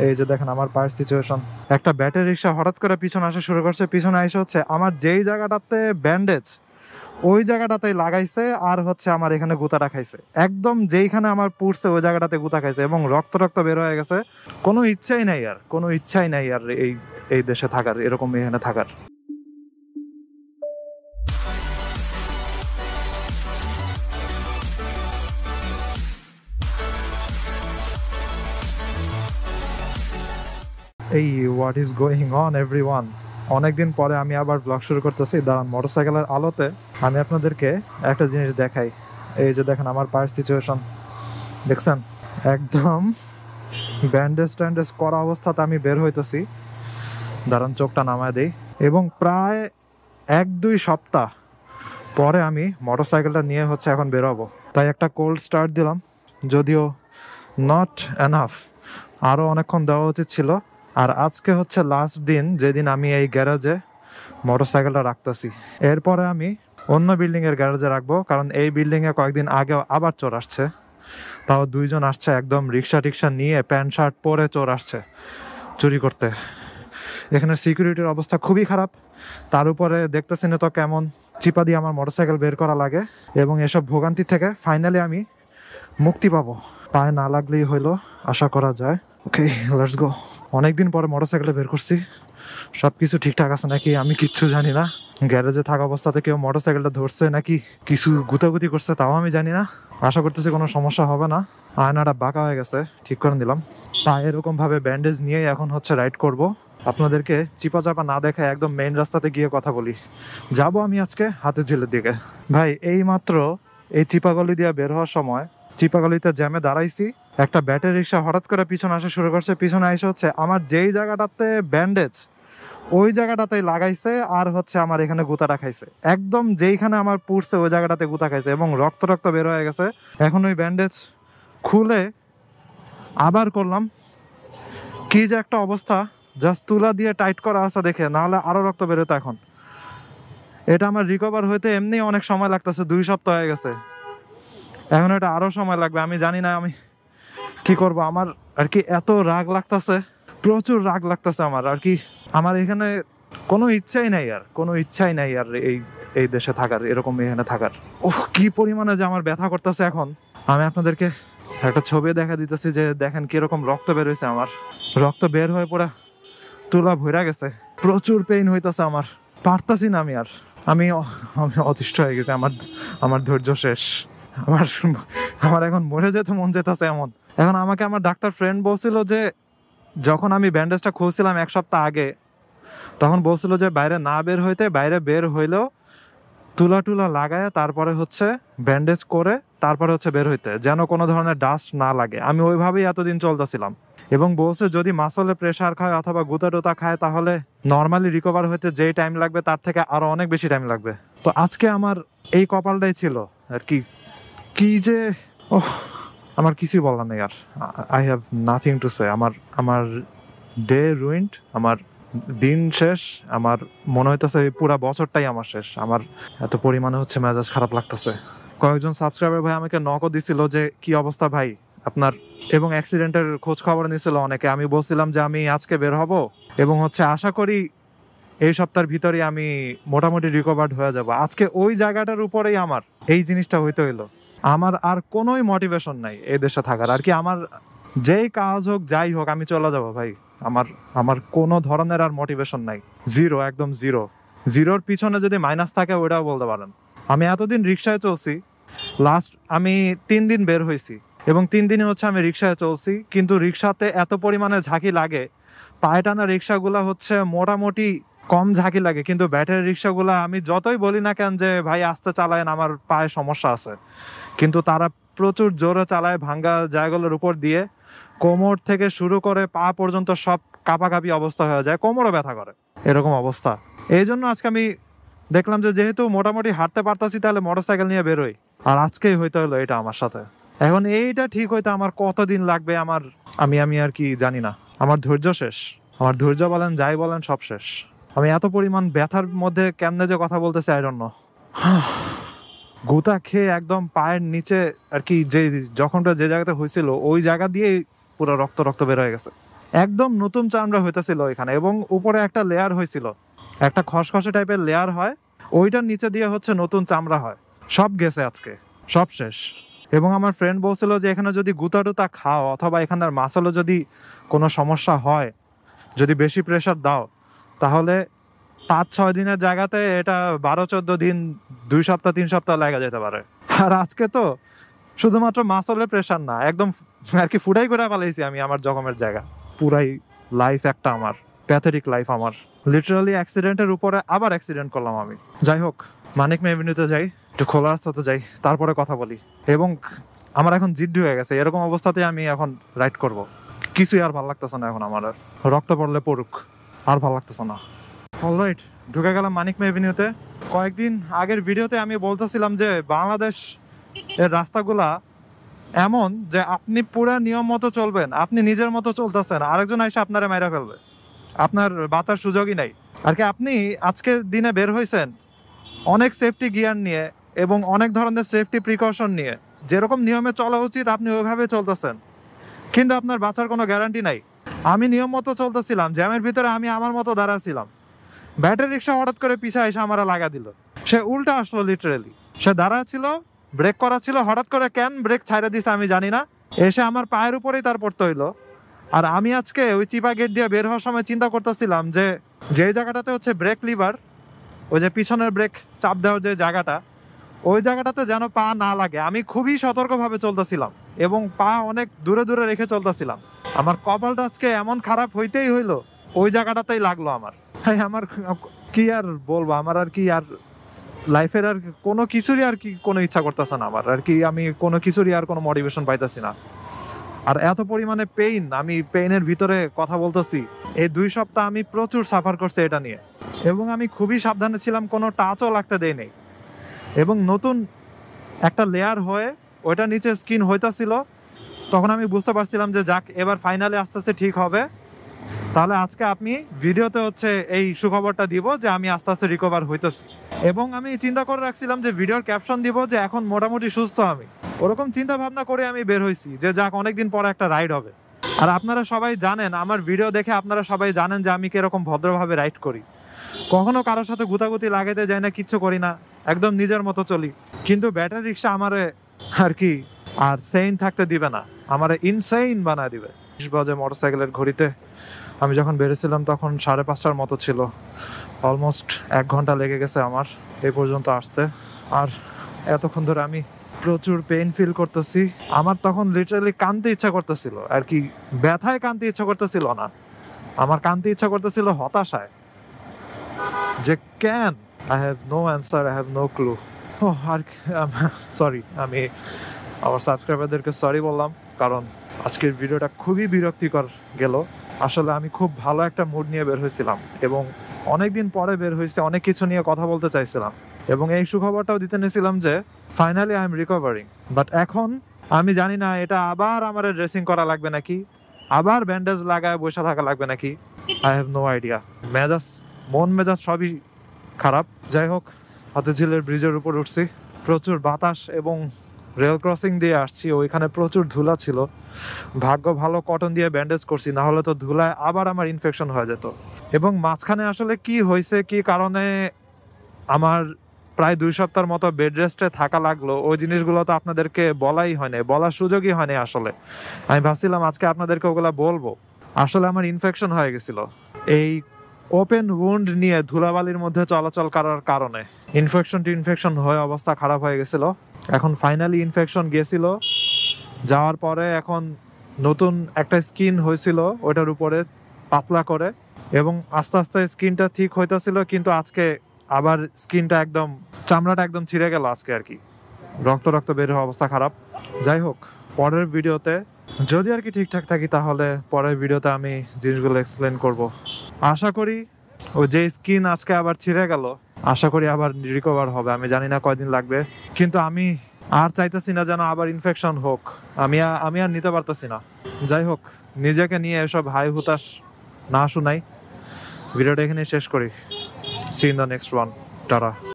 এই যে দেখেন আমার পায়ের সিচুয়েশন। একটা ব্যাটারি রিক্সা হঠাৎ করে পিছনে আসা শুরু করছে, পিছনে এসে হচ্ছে আমার যেই জায়গাটাতে ব্যান্ডেজ ওই জায়গাটাতেই লাগাইছে, আর হচ্ছে আমার এখানে গুতাটা খাইছে, একদম যেইখানে আমার পুড়ছে ওই জায়গাটাতে গুতা খাইছে এবং রক্ত রক্ত বের হয়ে গেছে। কোনো ইচ্ছাই নাই আর, কোনো ইচ্ছাই নাই আর এই এই দেশে থাকার, এরকম এখানে থাকার। এই what is going on everyone, অনেকদিন পরে আমি আবার ব্লগ শুরু করতেছি। দাঁড়ান, মোটরসাইকেলের আলোতে আমি আপনাদেরকে একটা জিনিস দেখাই। এই যে দেখেন আমার পায়ের সিচুয়েশন, দেখছেন? একদম ব্যান্ডেজ ট্যান্ডেজ করা অবস্থাতে আমি বের হইতেছি। দাঁড়ান চোখটা নামায় দেই। এবং প্রায় 1-2 সপ্তাহ পরে আমি মোটরসাইকেলটা নিয়ে হচ্ছে এখন বেরোবো। তাই একটা কোল্ড স্টার্ট দিলাম, যদিও নট এনাফ, আরও অনেকক্ষণ দেওয়া উচিত ছিল। আর আজকে হচ্ছে লাস্ট দিন যেদিন আমি এই গ্যারেজে মোটরসাইকেলটা রাখতেছি। এরপরে আমি অন্য বিল্ডিংয়ের গ্যারেজে রাখবো, কারণ এই বিল্ডিংয়ে কয়েকদিন আগেও আবার চোর আসছে। তাও 2 জন আসছে, একদম রিক্সা টিক্সা নিয়ে প্যান্ট শার্ট পরে চোর আসছে চুরি করতে। এখানে সিকিউরিটির অবস্থা খুবই খারাপ। তার উপরে দেখতেছি না তো কেমন চিপা দিয়ে আমার মোটরসাইকেল বের করা লাগে। এবং এসব ভোগান্তি থেকে ফাইনালি আমি মুক্তি পাবো, পায়ে না লাগলেই হইলো, আশা করা যায়। ওকে, লেটস গো। অনেকদিন পরে মোটরসাইকেলটা বের করছি, সব কিছু ঠিকঠাক আছে নাকি আমি কিচ্ছু জানি না। গ্যারেজে থাকা অবস্থাতে কেউ মোটরসাইকেলটা ধরছে নাকি কিছু গুতাগুতি করছে তাও আমি জানি না। আশা করতেছি কোনো সমস্যা হবে না। আয়নাটা বাঁকা হয়ে গেছে, ঠিক করে দিলাম। পায়ে এরকম ভাবে ব্যান্ডেজ নিয়েই এখন হচ্ছে রাইড করব। আপনাদেরকে চিপা চাপা না দেখে একদম মেইন রাস্তাতে গিয়ে কথা বলি। যাব আমি আজকে হাতের ঝিলের দিকে। ভাই এই মাত্র এই চিপাগলি দিয়ে বের হওয়ার সময় চিপাগলিতে জ্যামে দাঁড়াইছি, একটা ব্যাটারি রিক্সা হঠাৎ করে পিছনে আসা শুরু করছে। পিছনে এসে হচ্ছে আমার যেই জায়গাটাতে ব্যান্ডেজ ওই জায়গাটাতেই লাগাইছে, আর হচ্ছে আমার এখানে গুতাটা খাইছে, একদম যেইখানে আমার পুড়ছে ওই জায়গাটাতে গুতা খাইছে এবং রক্ত রক্ত বের হয়ে গেছে। এখন ওই ব্যান্ডেজ খুলে আবার করলাম, কি যে একটা অবস্থা। জাস্ট তুলা দিয়ে টাইট করা আছে দেখে, নাহলে আরো রক্ত বেরোতো। এখন এটা আমার রিকভার হইতে এমনি অনেক সময় লাগতেছে, 2 সপ্তাহ হয়ে গেছে। এখন এটা আরো সময় লাগবে, আমি জানি না আমি কি করব। আমার আর কি এত রাগ লাগতেছে, প্রচুর রাগ লাগতেছে আমার আর কি। আমার এখানে কোনো ইচ্ছাই নাই আর, কোনো ইচ্ছাই নাই আর এই এই দেশে থাকার, এরকম এখানে থাকার। ওহ, কি পরিমাণে যে আমার ব্যথা করতেছে এখন। আমি আপনাদেরকে একটা ছবি দেখা দিতেছি, যে দেখেন কিরকম রক্ত বের হয়েছে। আমার রক্ত বের হয়ে পড়া তুলা ভরা গেছে, প্রচুর পেইন হইতেছে আমার, পারতাছি না আমি আর। আমি আমি অতিষ্ঠ হয়ে গেছি, আমার আমার ধৈর্য শেষ। আমার আমার এখন মরে যেতে মন যেতেছে এমন। এখন আমাকে আমার ডাক্তার ফ্রেন্ড বলছিল যে, যখন আমি ব্যান্ডেজটা খুলছিলাম 1 সপ্তাহ আগে, তখন বলছিল যে বাইরে না বের হইতে, বাইরে বের হইলেও তুলা টুলা লাগায় তারপরে হচ্ছে ব্যান্ডেজ করে তারপরে হচ্ছে বের হইতে, যেন কোনো ধরনের ডাস্ট না লাগে। আমি ওইভাবেই এতদিন চলতেছিলাম। এবং বলছে যদি মাসলে প্রেসার খায় অথবা গুতা টুতা খায়, তাহলে নর্মালি রিকভার হইতে যেই টাইম লাগবে তার থেকে আরো অনেক বেশি টাইম লাগবে। তো আজকে আমার এই কপালটাই ছিল আর কি। কি যে ওহ, আমার কিছুই বলার নেই আর। I have nothing to say. আমার ডে রুইন্ড, আমার দিন শেষ। আমার মনে হইতেছে পুরা বছরটাই আমার শেষ। আমার এত পরিমাণে হচ্ছে মেজাজ খারাপ লাগতেছে। কয়েকজন সাবস্ক্রাইবার ভাই আমাকে নকও দিছিল যে কি অবস্থা ভাই আপনার, এবং অ্যাক্সিডেন্টের খোঁজ খবর নিছিল অনেকে। আমি বলছিলাম যে আমি আজকে বের হব এবং হচ্ছে আশা করি এই সপ্তাহের ভিতরে আমি মোটামুটি রিকভার্ড হয়ে যাব। আজকে ওই জায়গাটার উপরেই আমার এই জিনিসটা হইতে হইলো। আমার আর কোনোই মোটিভেশন নাই এই দেশে থাকার আর কি। আমার যেই কাজ হোক যাই হোক আমি চলে যাব ভাই। আমার আমার কোনো ধরনের আর মোটিভেশন নাই, জিরো, একদম জিরো। জিরোর পিছনে যদি মাইনাস থাকে ওইটাও বলতে পারেন। আমি এতদিন রিক্সায় চলছি, লাস্ট আমি 3 দিন বের হয়েছি এবং 3 দিনে হচ্ছে আমি রিক্সায় চলছি, কিন্তু রিক্সাতে এত পরিমাণে ঝাঁকি লাগে। পায়ে টানা রিক্সাগুলা হচ্ছে মোটামুটি কম ঝাঁকি লাগে, কিন্তু ব্যাটারি রিক্সাগুলা আমি যতই বলি না কেন যে ভাই আস্তে চালায়েন, আমার পায়ে সমস্যা আছে, কিন্তু তারা প্রচুর জোরে চালায় ভাঙ্গা জায়গাগুলোর উপর দিয়ে। কোমর থেকে শুরু করে পা পর্যন্ত সব কাঁপাকাঁপি অবস্থা হয়ে যায়, কোমরও ব্যথা করে, এরকম অবস্থা। এই জন্য আজকে আমি দেখলাম যে যেহেতু মোটামুটি হাঁটতে পারতাছি, তাহলে মোটরসাইকেল নিয়ে বেরোই। আর আজকেই হইতে হলো এটা আমার সাথে। এখন এইটা ঠিক হইতে আমার কতদিন লাগবে আমার আমি আর কি জানি না। আমার ধৈর্য শেষ, আমার ধৈর্য বলেন যাই বলেন সব শেষ। আমি এত পরিমাণ ব্যথার মধ্যে কেমনে যে কথা বলতেছি আই ডোন্ট নো। গুতা খেয়ে একদম পায়ের নিচে আর কি, যে জখমটা যে জায়গাতে হয়েছিল ওই জায়গা দিয়ে পুরো রক্ত রক্ত বের হয়ে গেছে। একদম নতুন চামড়া হইতেছিল ওইখানে, এবং উপরে একটা লেয়ার হয়েছিল, একটা খসখসে টাইপের লেয়ার হয়, ওইটার নিচে দিয়ে হচ্ছে নতুন চামড়া হয়। সব গেছে আজকে, সব শেষ। এবং আমার ফ্রেন্ড বলছিল যে এখানে যদি গুতা টুতা খাও অথবা এখানের মাসেলও যদি কোনো সমস্যা হয়, যদি বেশি প্রেশার দাও, তাহলে 5-6 দিনের জায়গাতে এটা 12-14 দিন, 2 সপ্তাহ 3 সপ্তাহ লেগে যেতে পারে। আর আজকে তো শুধুমাত্র মাসলে প্রেশার না, একদম আর কি ফুটাই করে ফেলাইছি আমি আমার জখমের জায়গা। পুরাই লাইফ একটা আমার প্যাথেটিক লাইফ আমার, লিটারালি অ্যাক্সিডেন্টের উপরে আবার অ্যাক্সিডেন্ট করলাম আমি। যাই হোক, মানিক মে এভিনিউতে যাই, একটু খোলা রাস্তাতে যাই, তারপরে কথা বলি। এবং আমার এখন জিদ্দি হয়ে গেছে, এরকম অবস্থাতে আমি এখন রাইড করব। কিছুই আর ভালো লাগতেছে না এখন আমার, আর রক্ত পড়লে পড়ুক, আর ভালো লাগতেছে না। অলরাইট, ঢুকে গেলাম মানিক মে এভিনিউতে। কয়েকদিন আগের ভিডিওতে আমি বলতেছিলাম যে বাংলাদেশ এর রাস্তাগুলা এমন যে আপনি পুরা নিয়ম মতো চলবেন, আপনি নিজের মতো চলতেছেন, আরেকজন এসে আপনারা মাইরা ফেলবে, আপনার বাঁচার সুযোগই নাই আর কি। আপনি আজকে দিনে বের হয়েছেন অনেক সেফটি গিয়ার নিয়ে এবং অনেক ধরনের সেফটি প্রিকশন নিয়ে, যেরকম নিয়মে চলা উচিত আপনি ওইভাবে চলতেছেন, কিন্তু আপনার বাঁচার কোনো গ্যারান্টি নাই। আমি নিয়ম মতো চলতেছিলাম, জ্যামের ভিতরে আমি আমার মতো দাঁড়াছিলাম, ব্যাটারি রিক্সা হঠাৎ করে পিছায় এসে আমারা লাগা দিল। সে উল্টা আসলো, লিটারেলি সে দাঁড়া ছিল, ব্রেক করা ছিল, হঠাৎ করে কেন ব্রেক ছাইড়া দিছে আমি জানি না, এসে আমার পায়ের উপরেই তার পড়তে হইলো। আর আমি আজকে ওই চিপা গেট দিয়ে বের হওয়ার সময় চিন্তা করতেছিলাম যে যেই জায়গাটাতে হচ্ছে ব্রেক লিভার, ওই যে পিছনের ব্রেক চাপ দেওয়ার যে জায়গাটা, ওই জায়গাটাতে যেন পা না লাগে। আমি খুবই সতর্কভাবে চলতেছিলাম এবং পা অনেক দূরে দূরে রেখে চলতেছিলাম। আমার কপালটা আজকে এমন খারাপ হইতেই হইলো, ওই জায়গাটাতেই লাগলো আমার। ভাই আমার কি আর বলবো, আমার আর কি আর লাইফের আর কোনো কিছুরই আর কি কোনো ইচ্ছা করতেছে না আমার, আর কি আমি কোনো কিছুরই আর কোনো মোটিভেশন পাইতেছি না। আর এত পরিমাণে পেইন, আমি পেইনের ভিতরে কথা বলতেছি। এই 2 সপ্তাহ আমি প্রচুর সাফার করছি এটা নিয়ে, এবং আমি খুবই সাবধানে ছিলাম, কোনো টাচও লাগতে দেই নেই। এবং নতুন একটা লেয়ার হয়ে ওইটা নিচে স্কিন হইতাছিল, তখন আমি বুঝতে পারছিলাম যে যাক, এবার ফাইনালি আস্তে আস্তে ঠিক হবে। তাহলে আজকে আপনি ভিডিওতে হচ্ছে এই সুখবরটা দিব যে আমি আস্তে আস্তে রিকভার হইতেছি। এবং আমি চিন্তা করে রাখছিলাম যে ভিডিওর ক্যাপশন দিব যে এখন মোটামুটি সুস্থ আমি। ওরকম চিন্তা ভাবনা করে আমি বের হয়েছি যে যাক, অনেকদিন পরে একটা রাইড হবে। আর আপনারা সবাই জানেন, আমার ভিডিও দেখে আপনারা সবাই জানেন যে আমি কিরকম ভদ্রভাবে রাইড করি, কখনো কারোর সাথে গুতাগুতি লাগাইতে যাই না, কিচ্ছু করি না, একদম নিজের মতো চলি। কিন্তু ব্যাটারি রিক্সা আমারে আর কি আর সেইন থাকতে দিবে না, আমারে ইনসেইন বানায় দিবে। 20 বাজে মোটরসাইকেলের ঘড়িতে আমি যখন বেরিয়েছিলাম তখন 5:30টার মতো ছিল। অলমোস্ট 1 ঘন্টা লেগে গেছে আমার এই পর্যন্ত আসতে। আর এতক্ষণ ধরে আমি প্রচুর পেইন ফিল করতেছি। আমার তখন লিটারালি কাঁদতে ইচ্ছা করতেছিল আর কি, ব্যথায় কাঁদতে ইচ্ছা করতেছিল না, আমার কাঁদতে ইচ্ছা করতেছিল হতাশায়, যে কেন। I have no answer, I have no clue. আর সরি, আমি আমার সাবস্ক্রাইবারদেরকে সরি বললাম, কারণ আজকের ভিডিওটা খুবই বিরক্তিকর গেল। আসলে আমি খুব ভালো একটা মুড নিয়ে বের হয়েছিলাম এবং অনেকদিন পরে বের হয়েছে, অনেক কিছু নিয়ে কথা বলতে চাইছিলাম এবং এই সুখবরটাও দিতে নিয়েছিলাম যে finally I am recovering. But এখন আমি জানি না এটা আবার আমার ড্রেসিং করা লাগবে নাকি, আবার ব্যান্ডেজ লাগায় বসে থাকা লাগবে নাকি, আই হ্যাভ নো আইডিয়া। মন মেজাজ সবই খারাপ। যাই হোক, হাতিঝিলের ব্রিজের উপর উঠছি, প্রচুর বাতাস এবং রেল ক্রসিং দিয়ে আসছি, ওইখানে প্রচুর ধুলা ছিল। ভাগ্য ভালো কটন দিয়ে ব্যান্ডেজ করছি, না হলে তো ধুলায় আবার আমার ইনফেকশন হয়ে যেত। এবং মাঝখানে আসলে কি হয়েছে, কি কারণে আমার প্রায় 2 সপ্তাহের মতো বেড রেস্টে থাকা লাগলো, ওই জিনিসগুলো তো আপনাদেরকে বলাই হয়নি, বলার সুযোগই হয়নি। আসলে আমি ভাবছিলাম আজকে আপনাদেরকে ওগুলা বলবো। আসলে আমার ইনফেকশন হয়ে গেছিল, এই ওপেন উন্ড নিয়ে ধুলাবালির মধ্যে চলাচল করার কারণে ইনফেকশন হয়ে অবস্থা খারাপ হয়ে গেছিল। এখন ফাইনালি ইনফেকশন গেছিল, যাওয়ার পরে এখন নতুন একটা স্কিন হয়েছিল ওইটার উপরে পাতলা করে, এবং আস্তে আস্তে স্কিনটা ঠিক হইতেছিল। কিন্তু আজকে আবার স্কিনটা একদম, চামড়াটা একদম ছিঁড়ে গেল আজকে আর কি, রক্ত বের হওয়া, অবস্থা খারাপ। যাই হোক, পরের ভিডিওতে যদি আর কি ঠিকঠাক থাকি, তাহলে পরের ভিডিওতে আমি জিনিসগুলো এক্সপ্লেন করব। আশা করি ও যে স্কিন আজকে আবার ছিঁড়ে গেল, আশা করি আবার রিকভার হবে। আমি জানি না কয়দিন লাগবে, কিন্তু আমি আর চাইতেছি না যেন আবার ইনফেকশন হোক, আমি আর নিতে পারতেছি না। যাই হোক, নিজেকে নিয়ে এসব হাই হুতাশ না শুনাই, ভিডিওটা এখানে শেষ করি। See in the next one, tata.